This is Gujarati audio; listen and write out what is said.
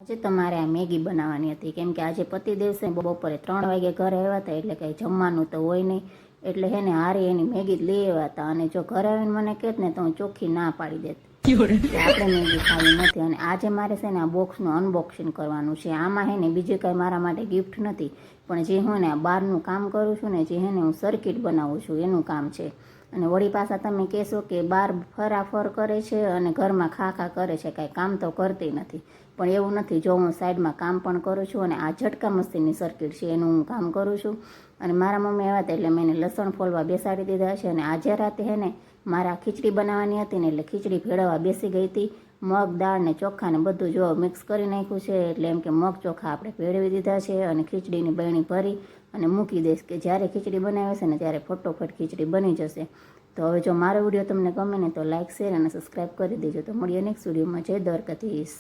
આજે તમારે આ મેગી બનાવવાની હતી કેમ કે આજે પતિદેવ છે બપોરે 3 વાગે ઘરે આવ્યા હતા એટલે કંઈ જમવાનું તો હોય નહીં એટલે હે ને હારી એની મેગી જ લઈ આવ્યા હતા અને જો ઘરે આવીને મને કહેત ને તો હું ચોખ્ખી ના પાડી દેત કે આપણે મેગી ખાવી નથી. અને આજે મારે છે ને આ બોક્સનું અનબોક્સિંગ કરવાનું છે. આમાં હે ને બીજું કંઈ મારા માટે ગિફ્ટ નથી પણ જે હું ને આ બહારનું કામ કરું છું ને જે હે ને હું સર્કિટ બનાવું છું એનું કામ છે. અને વળી પાછા તમે કહેશો કે બહાર ફરાફર કરે છે અને ઘરમાં ખા કરે છે, કાંઈ કામ તો કરતી નથી. પણ એવું નથી, જો હું સાઈડમાં કામ પણ કરું છું અને આ ઝટકા મશીનની સર્કિટ છે એનું હું કામ કરું છું. અને મારા મમ્મી આવ્યા હતા એટલે મેં એને લસણ ફોલવા બેસાડી દીધા છે. અને આજે રાતે હે ને મારા ખીચડી બનાવવાની હતી ને એટલે ખીચડી ભેળવવા બેસી ગઈ હતી. મગ દાળ ને ચોખા ને બધું જો મિક્સ કરી નાખ્યું છે એટલે એમ કે મગ ચોખા આપણે ભેળવી દીધા છે અને ખીચડીની બરણી ભરી અને મૂકી દઈશ કે જ્યારે ખીચડી બનાવે છે ને ત્યારે ફટોફટ ખીચડી બની જશે. તો હવે જો મારો વિડીયો તમને ગમે ને તો લાઇક શેર અને સબસ્ક્રાઈબ કરી દેજો. તો મળીએ નેક્સ્ટ વિડીયોમાં. જય દ્વારકાધીશ.